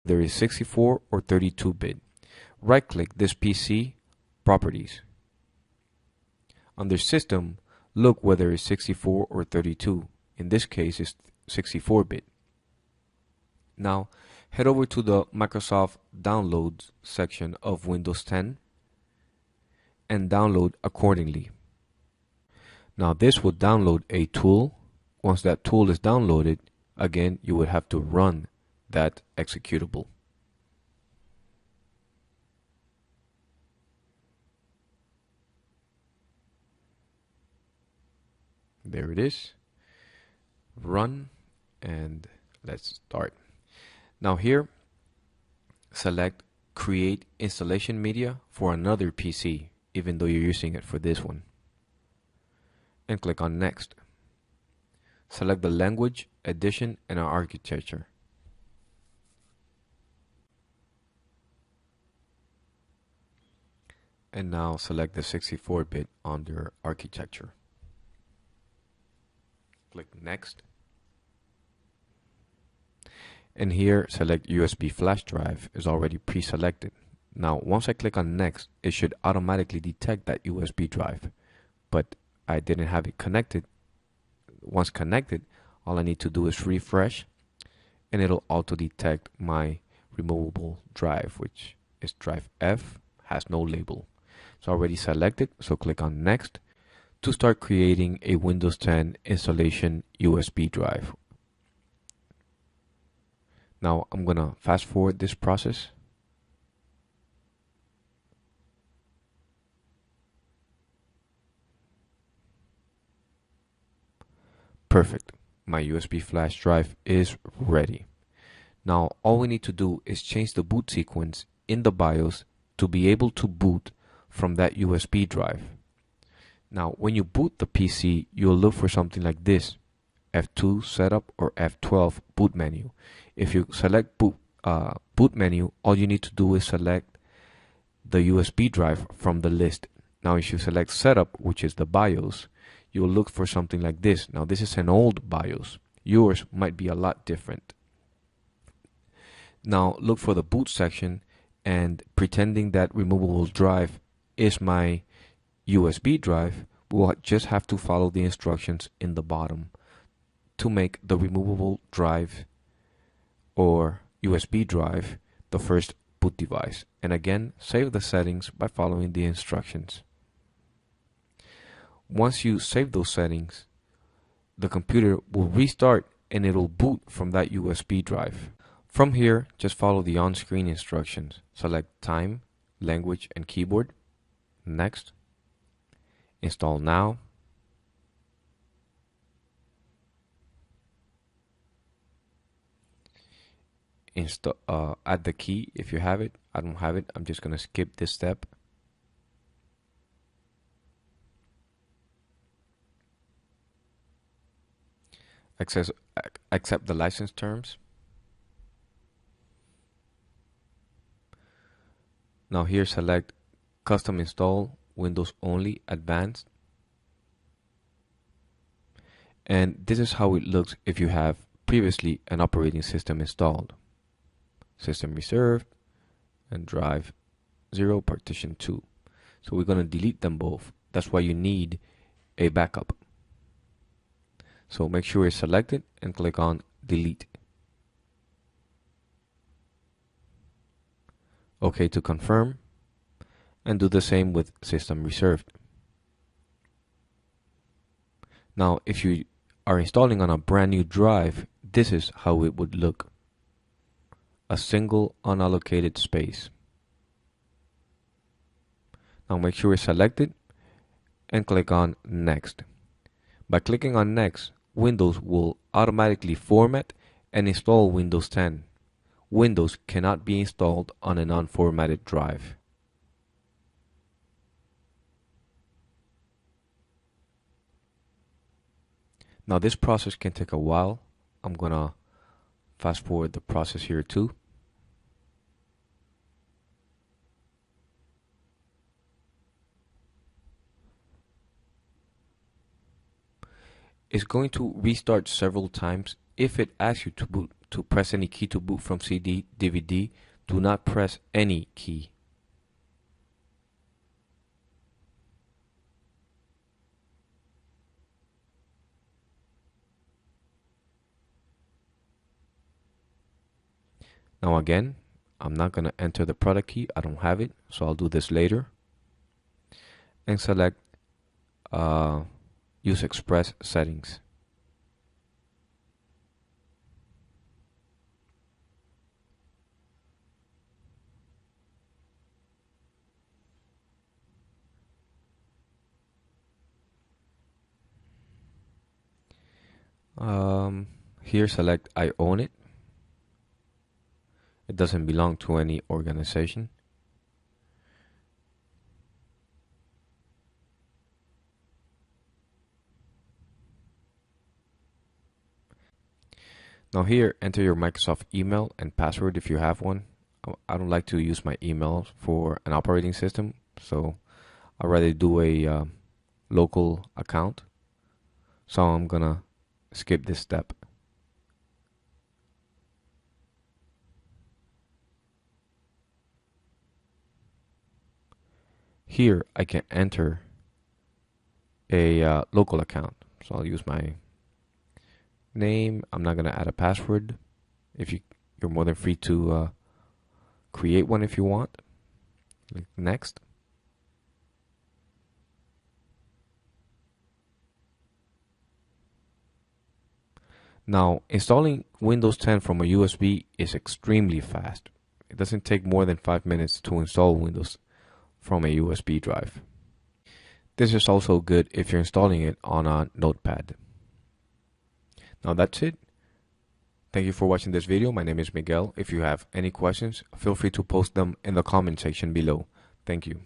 there is 64 or 32-bit. Right-click this PC, Properties. Under System, look whether it's 64 or 32. In this case, it's 64-bit. Now, head over to the Microsoft Downloads section of Windows 10 and download accordingly. Now, this will download a tool. Once that tool is downloaded, again, you would have to run that executable. There it is. Run, and let's start. Now here, select Create Installation Media for another PC, even though you're using it for this one. And click on Next. Select the language, edition, and architecture. And now select the 64-bit under architecture. Click Next. And here, select USB flash drive is already pre-selected. Now, once I click on Next, it should automatically detect that USB drive. But I didn't have it connected. Once connected, all I need to do is refresh, and it'll auto-detect my removable drive, which is drive F, has no label. It's already selected, so click on Next to start creating a Windows 10 installation USB drive. Now I'm gonna fast forward this process. Perfect. My USB flash drive is ready. Now all we need to do is change the boot sequence in the BIOS to be able to boot from that USB drive. Now when you boot the PC, you'll look for something like this: F2 setup or F12 boot menu. If you select boot menu, all you need to do is select the USB drive from the list. Now if you select setup, which is the BIOS, you'll look for something like this. Now this is an old BIOS. Yours might be a lot different. Now look for the boot section, and pretending that removable drive is my USB drive, we'll just have to follow the instructions in the bottom to make the removable drive or USB drive the first boot device. And again, save the settings by following the instructions. Once you save those settings, the computer will restart and it'll boot from that USB drive. From here, just follow the on-screen instructions. Select time, language, and keyboard. Next. Install now. Add the key if you have it. I don't have it. I'm just going to skip this step. Accept the license terms. Now here, select Custom Install, Windows Only, Advanced. And this is how it looks if you have previously an operating system installed. System reserved and drive 0, partition 2. So we're going to delete them both. That's why you need a backup. So make sure it's selected and click on delete. OK to confirm, and do the same with system reserved. Now if you are installing on a brand new drive, this is how it would look. A single unallocated space. Now make sure it's selected and click on Next. By clicking on Next, Windows will automatically format and install Windows 10. Windows cannot be installed on an unformatted drive. Now this process can take a while. I'm gonna fast forward the process here too. It's going to restart several times if it asks you to boot. to press any key to boot from CD, DVD. Do not press any key. Now again, I'm not going to enter the product key. I don't have it, so I'll do this later. And select Use Express Settings. Here select I own it. It doesn't belong to any organization. Now here, enter your Microsoft email and password if you have one. I don't like to use my email for an operating system, so I'd rather do a local account. So I'm gonna skip this step. Here I can enter a local account. So I'll use my name. I'm not gonna add a password. You're more than free to create one if you want. Click next. Now, installing Windows 10 from a USB is extremely fast. It doesn't take more than 5 minutes to install Windows from a USB drive. This is also good if you're installing it on a notepad. Now that's it. Thank you for watching this video. My name is Miguel. If you have any questions, feel free to post them in the comment section below. Thank you.